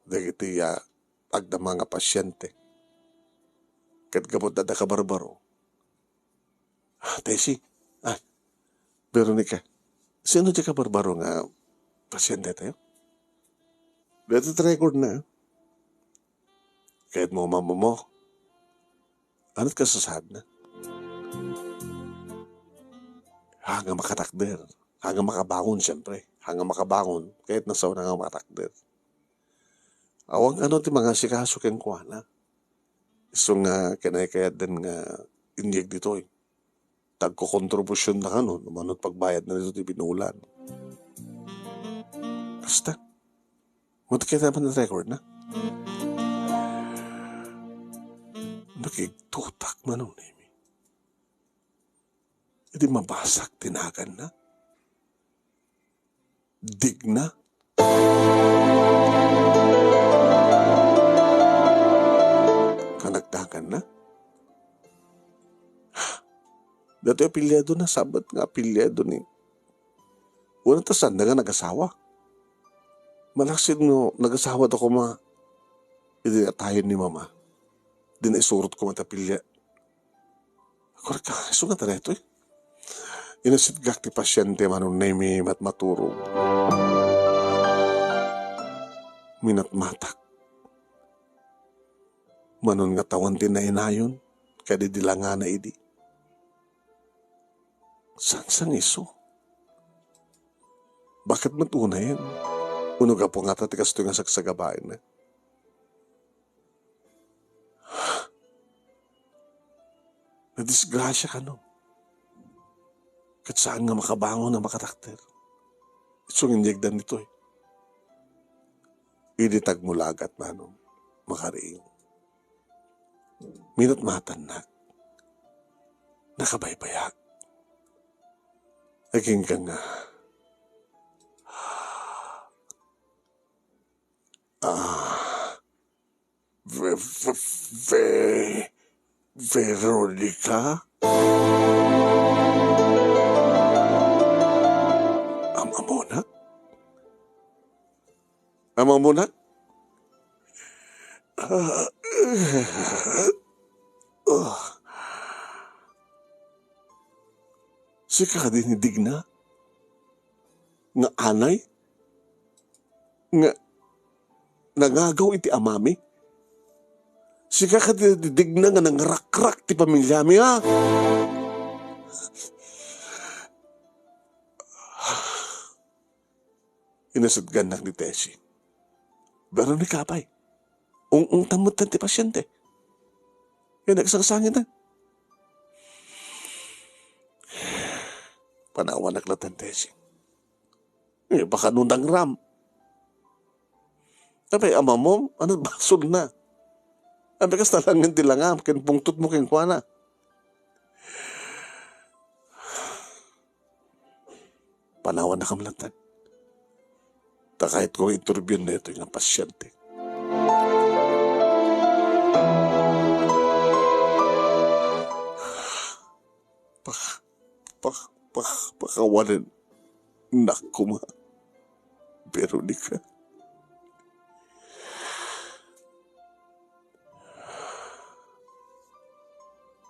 dagiti agdama nga pasyente. Kat kapot da kabarbaro. Tesi, Veronica, sino di kabarbaro nga pasyente tayo? Dito record na. Kahit mo mama mo, ano't kasasad na? Hanggang makatakder. Hanggang makabangon siyempre. Hanggang makabangon. Kahit nasa una nga makatakder. Awang ano ti mga sikaso ken kuana. Iso nga kanay-kayat din nga inyeg dito tagko-kontribusyon na ano. Namanot pagbayad na dito ti binulan. Basta. Matakita naman ng record na. Nakigtutak man ang nimi. Hindi mabasak tinagan na. Dig na. Kanagdagan na. Dati apilyado na. Sabat nga apilyado ni. Unang tasan na nga nag-asawa. Malaksin no, nag-asawa ako hindi atayin ni mama. Di na isurot ko matapilya. Ako ka, iso nga tareto Inasidgak ti pasyente manong nemi matmaturog. Minatmatak. Manon nga tawan din na inayon, kadi dilanga na idi. Sansang iso? Bakit matunay yan? Uno ka po nga tatikas ito nga saksagabain na. Nadisgrasya ka no. Kat saan nga makabangon na makatakter. Isong injegdan nito Iditag mo lagat manong makariing. Minat matan na. Nakabaybayag. Aging ka nga. Veronica? Amona? Ama mo na? Sika ka dinidig na? Nga anay? Nga nangagaw iti amami? Sika ka dinidig na nga nangrakrak ti pamilyami ha? Inasadgan na ni Tessie. Pero ni Kapay, tamot na ti pasyente. Kaya nagsangsangin na. Panawanak na tan Tessie. Baka nunang ram. Sabi, ama mo, ano basol na? Sabi, kas talangin tilangam, kinpungtot mo kinkwana. Panawan na kamlantan. Ta kahit kung interview na ito yung pasyente. Pakawalan na kuma. Veronica.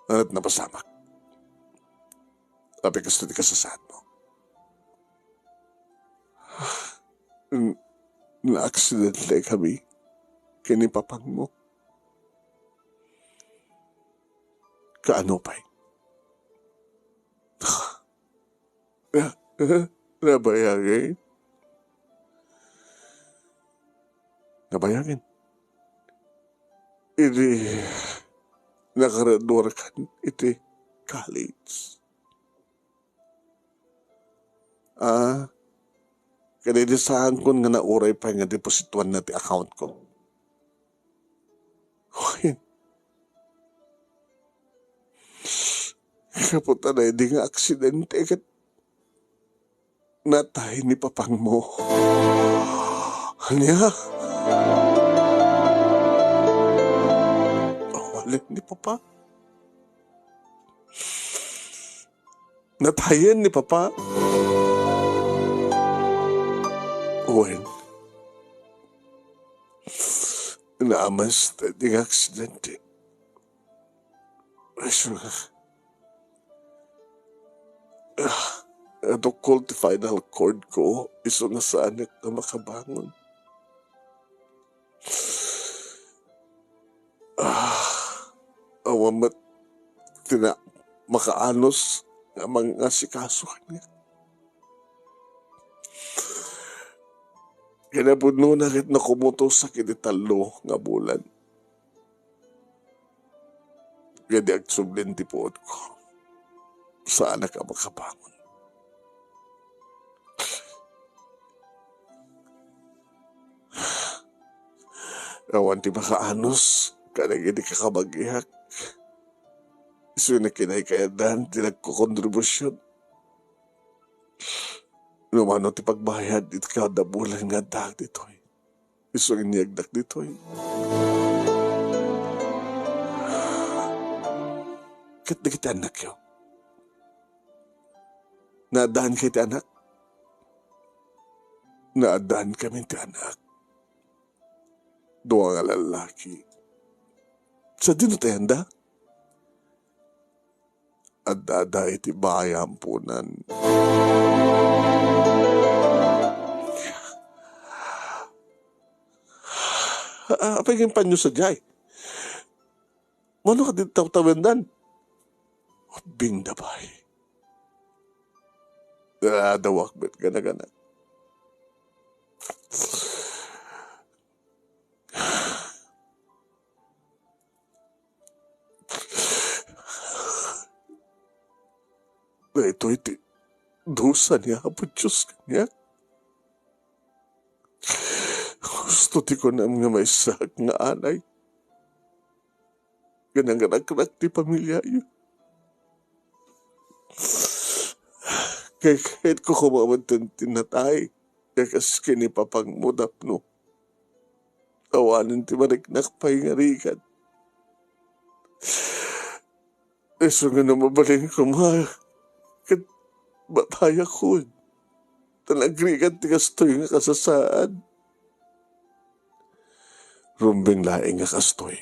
At napasamak. Sabi ka di ka sa saan mo. Na-accident lang kami. Kinipapang mo. Kaano pa'y? Nabayagin. Nabayagin. Ini nakaradorkan iti college. Kanedisahan ko nga nauray pa nga deposituan na ti account ko. Kaputa na hindi nga aksidente kat natay ni papang mo. Anya? Walin ni papa? Natayan ni papa? Owen. Naamas na di nga aksidente. Ito call ti final cord ko. Iso nga sa anak na makabangon. Awamat makaanos nga mga sikasuhan niya. Kinabuno na rin na kumuto sa kinitalo nga bulan. Kaya di agsublin ti pood ko. Saan ka makabangon? Awan ti makaanos, kanang hindi ka kabagihak. Iso na kinaykayadan, ti nagkukontribusyon. Lumano ti pagbayad, iti kada bulan nga dag dito'y. Iso iniyagdak dito'y. Kat na kita anak yun. Naadaan kay ti anak. Naadaan kami ti anak. Dua nga lalaki. Sa dino tayo handa? At dada iti bayampunan. Apa yung panyo sa jay? Mano ka dito taw-tawendan? Bing dabay. Dawak bet gana-gana. Ito iti dosa niya po Diyos kanya. Gusto ti ko na mga may sak nga anay. Ganang-ganag ti pamilya yun. Kahit ko kumamantan tinatay. Kakas kinipapang mudap no. Awanin ti mariknak pa'y ngarikan. Eso nga na mabaling ko kat bataya ko. Talagrikan ti kastoy nga kasasaan. Rumbeng laing nga kastoy.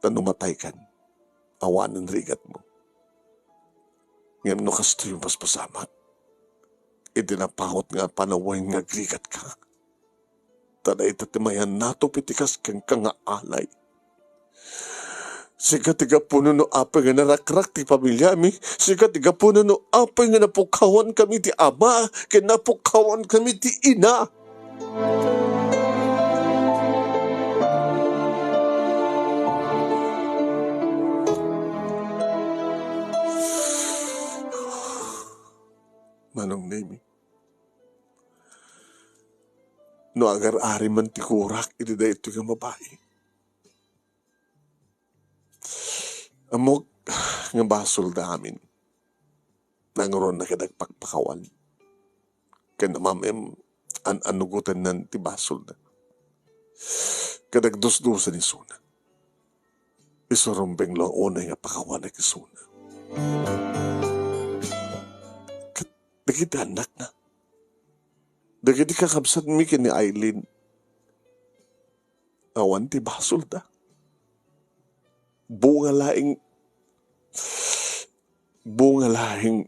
Tanumatay kan. Awanan rigat mo. Ngam no kastoy yung paspasamat. Itinapakot nga panaway nga grigat ka. Taday tatimayan nato pitikas kang nga alay. Siga tiga puno no apay nga narakrak ti pamilya mi. Siga tiga puno no apay nga napukawan kami ti ama. Kaya napukawan kami ti ina. Manong Nemi. No agar-ari man ti kurak, iti da ito nga babae. Amok nga basol da amin. Nanguron na kadagpagpakawan. Kaya namamem anugutan nan ti basol na. Kadagdusdusan ni Suna. Isurumbeng lo unay nga pakawan na kisuna. Dagiti anak na. Dagiti kakabsat mi kini Aileen. Awan ti basol da. Bunga laing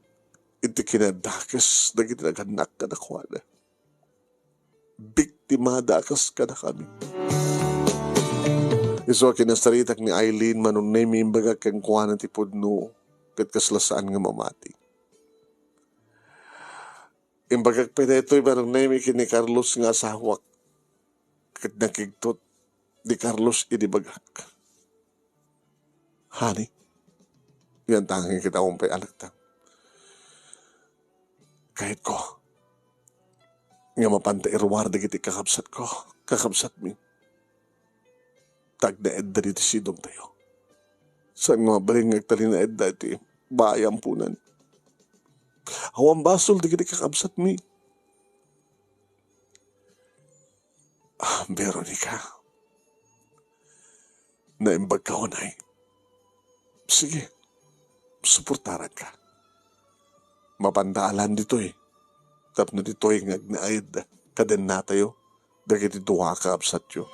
iti kinadakas dagiti naganak ka na kuwana. Biktima dakas ka na kami. Iso kinasaritak ni Aileen manong nemi imbaga kang kuwana ti pudno kat kaslasaan nga mamati. Imbagag pwede ito'y manong nemi kini Carlos nga asawak kat nakigtot di Carlos inibagak. Honey, yan tanging kita umpay alagtang. Kahit ko, nga mapanta irwarda kiti kakabsat ko, kakabsat mi. Tag na edda dito sidong tayo. Saan nga baling nagtali na edda iti bayang punan. Awang basol di kiti kakabsat mi. Veronica, naimbag ka unay. Sige, suportaran ka. Mapandaalan dito eh. Tapno dito eh ngagnaid kaden na tayo. Dagiti duwa ka absat yo.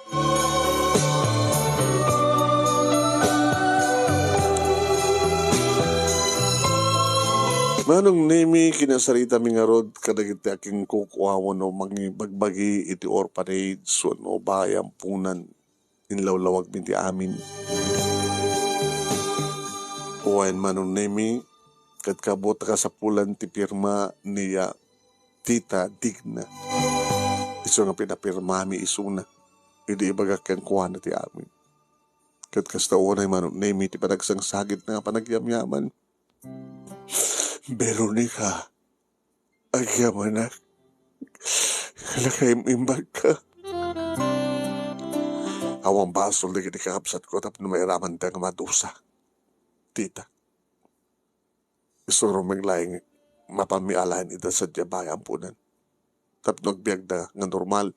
Manong nemi kinasarita mi nga rod kadagiti aking kukuhawan no mangibagbagi iti orphanage so no bayang punan inlawlawag binti amin. Uwain manong nemi, kat kabot ka sa pulan ti pirma niya Tita Digna. Iso nga pinapirma mi isuna. Hindi ibagak kang kuha na ti amin. Kat kasta unay manong nemi ti panagsang-sagit na panagyamyaman. Veronica, agyaman na. Kalakayim imbag ka. Awang basol na kinikakapsat ko tapos numayaraman tayo nga madusa. Tita. Isuro maglaing mapamialahan ita sa bayan punan. Tapos nagbiag na nga normal.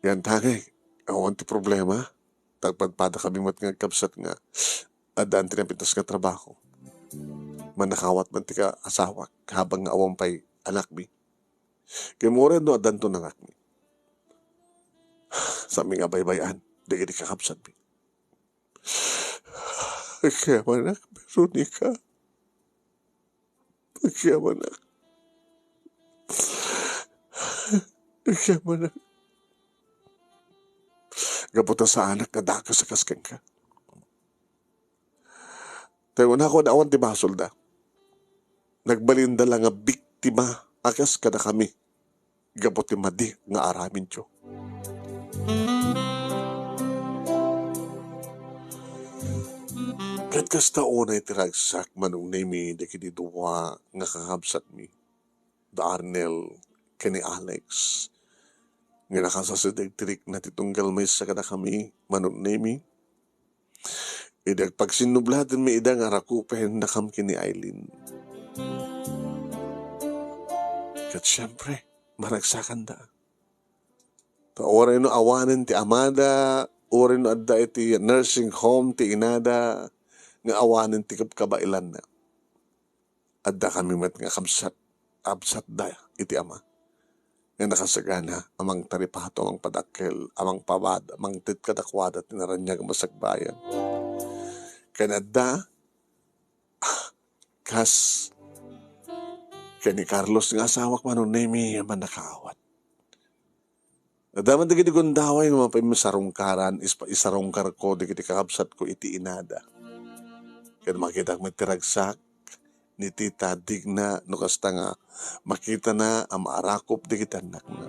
Yan tangay. Awan ti problema. Tagpadpada kami matngagkapsat nga. Adaan tinapintas nga trabaho. Manakawat man ti ka asawak habang nga awang pa'y anak mi. Kaya mo rin no adan to nangak mi. Sa aming abaybayan. Dagi di kakapsat mi. Kaya manak, Veronica. Kaya manak. Kaya manak. Gabuta sa anak na dakas sa kaskan ka. Tayo na ako naawan ti basol da. Nagbalinda lang nga biktima akas ka na kami. Gabot ti madi nga aramin tiyo. Kat kasta unay tiragsak manong nemi da kini duwa nga kakabsat mi. Da Arnel kani Alex. Nga nakasasadag tirik na titunggal may sa kada kami manong nemi. Idag pagsinublatin mi idang arakupen na kam kini Aileen. Kat siyempre, maragsakan da. Oray no awanin ti amada, oray no adda iti nursing home ti inada, nga awanin ti kabailan na. Adda kami mat nga absat da iti ama. nga nakasagana amang taripato amang padakkel amang pawad amang titkadakwada tinaranyag masagbayan kanada kas kani Carlos nga asawak manunemi yaman nakaawat nadaman digiti gundaway nga mapay masarungkaran isarungkar ko digiti kakabsat ko iti inada kan makita ko matiragsak ni tita digna no kasta nga makita na ang maarakop digiti anak na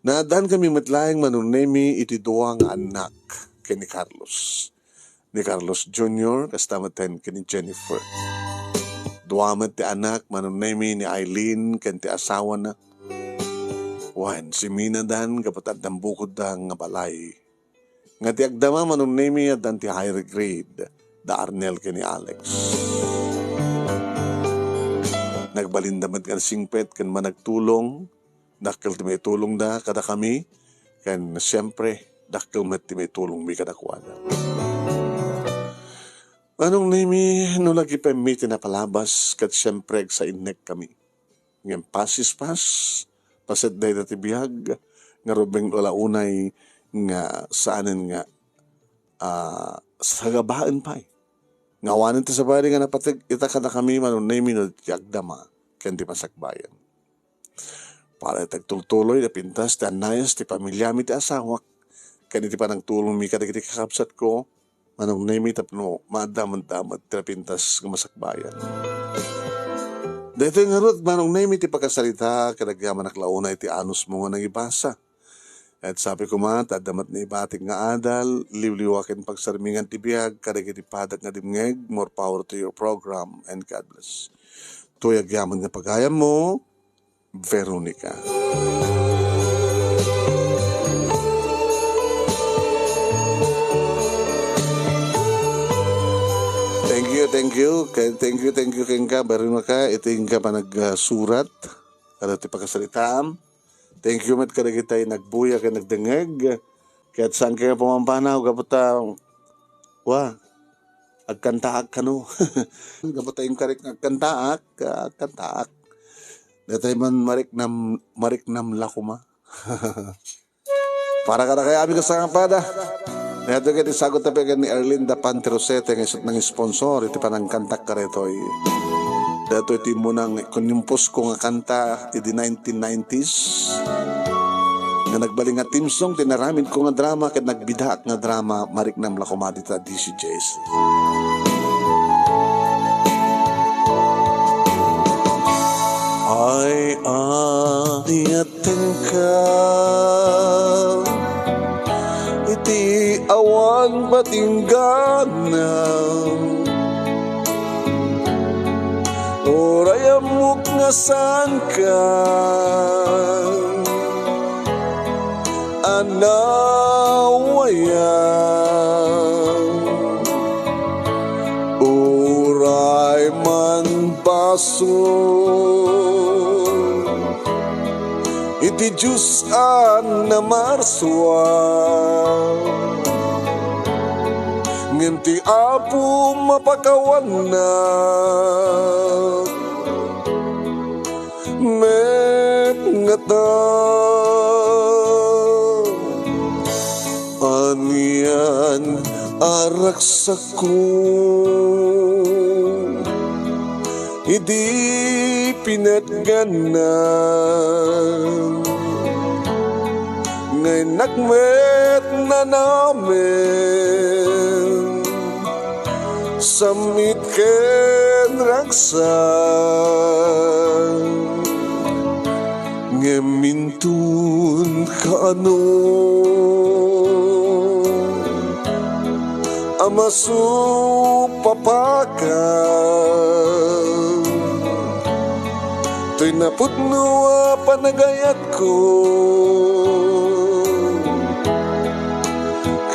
naadaan kami matlayang manunemi iti duwa nga anak kani Carlos ni Carlos Jr. kasta maten kani Jennifer duwamat ti anak manunemi ni Eileen ken ti asawa na wan si Mina dan kapatad ng bukod da nga balay nga ti agdama manunemi at dan ti higher grade da Arnel ken ni Alex nagbalindamat kan singpet kan managtulong dakkel ti may tulong da kada kami kan siyempre dakkel met ti may tulong mi kada kuwada anong nemi no lagi pa mi tinapalabas kat siyempre sa inek kami ngem pasis paset day dati bihag nga rubeng unay nga saanen nga sa gabaan pa ngawanan ti sa bari nga napatig ita kada kami manunemi no ti agdama ken ti masakbayan para tagtultuloy na pintas ti anayas ti pamilya mi ti asawak ken iti panagtulong mi kada kiti kakabsat ko manunemi tapno maadaman-damat ti pintas nga masakbayan dito nga rot manunemi ti pagkasalita kadagyaman naklauna iti anus mo nga nangibasa at sabi ko tadamat ni ibatik nga adal, liwliwakin pagsarmingan ti biyag, kadagiti padak nga dimngeg, more power to your program, and God bless. Tuyag yaman nga pagayam mo, Veronica. Thank you, Kengka, Veronica, iting ka pa nagsurat, kada ti pagkasalitaam. Thank you met kada kitay nagbuya kay nagdengeg. Kaya't saan kaya pumampanaw kaputa agkantaak kano. Kaputa yung karik agkantaak. Datay man mariknam lakuma. Para kada kaya aming kasangapada. Neto kaya isagot tabi ni Erlinda Panterosete ng sponsor iti panang kantak karetoy. Dato iti munang kunyumpos ko nga kanta iti 1990s nga nagbaling nga team song tinaramin ko nga drama ket nagbidaak nga drama mariknam lakomadi ta DCJs. Ay ayaten ka iti awan batingganam orayamuk nga saan ka anawayan uray man baso iti Diyos na marswa ngenti apo mapakawan na met ngata anian araksaku idi pinatganan ngay nakmet na namin samit ken raksan ngemintun kaano amasu papakan to'y naputno panagayat ko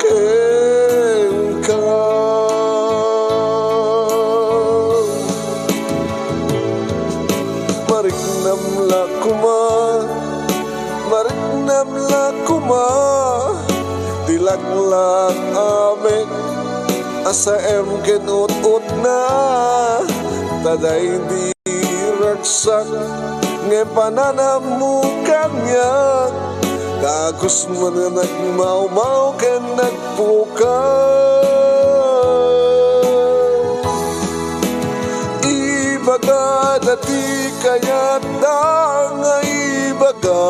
kengka mariknam lakuma tilaklang amek asa ken ut na taday di raksak Ngayon pananamukan niya, kagos mo na nagmaumaw ka nagpuka. Ibaga dati kaya nga ibaga,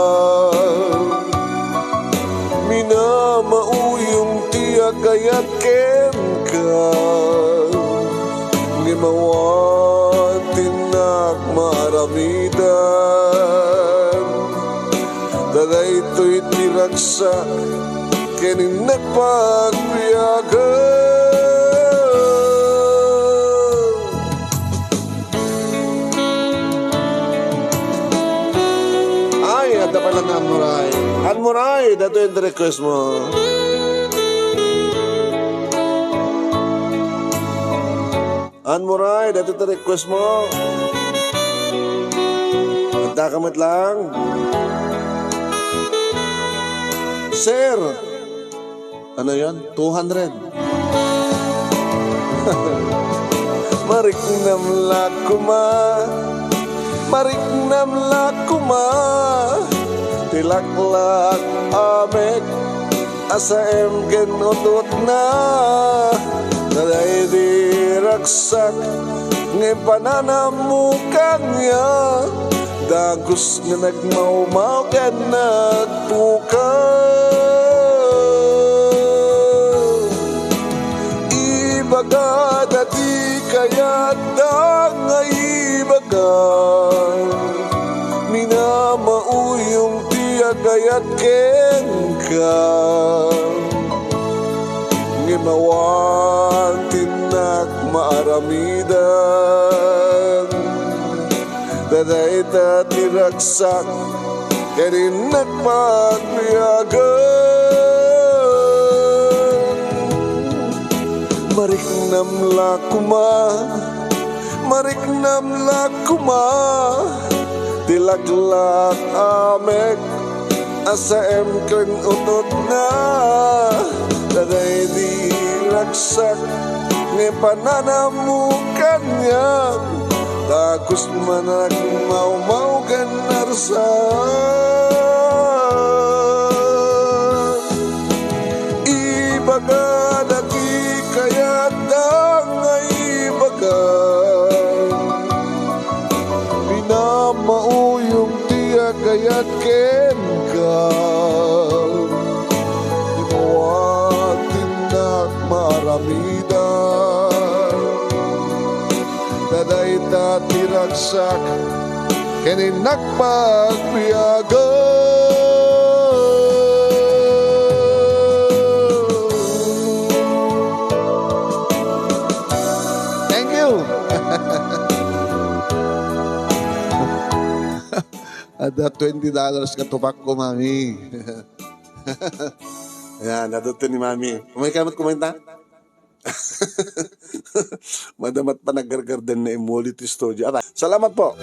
minamauyong tiya kaya ken ka. Ngimawatin nagmaramidan, dagay ito'y tiragsa kening nagpagbiyagan. Ay, ada pala na Anmuray. Anmuray, dato yung request mo. Anmuray, dato yung request mo. Nagdakamit lang. Sir, ano yan? 200. Mariknam lakuma, mariknam lakuma, tilaklak amek, asa emgen utot na, naday di raksak, ngayon pananamukan niya, dagos nga nagmaumaw ka nagpuka. Ibaga dati kaya nga ibaga, minamauyong tiya kaya't ken ka. Ngimawan tinak maaramidan, daday tatiragsak kerin nagpagbiyagan. Mariknam lakuma, mariknam lakuma, tilaklak amek, asa emken utot na, daday di laksak ng pananamukan niya, tagus manak mau kan narsan. Ibaga dati kaya nga ibaga, minamauyong tiya kaya't ken ka. Imawatin na maramidan, daday tatiragsak kenin nagpagbiyagan. Thank you. Ada $20 katupak ko, mami. Ayan, naduto ni mami. Umay kamot kumenta? Madamat pa naggargarden na emolity studio. Salamat po.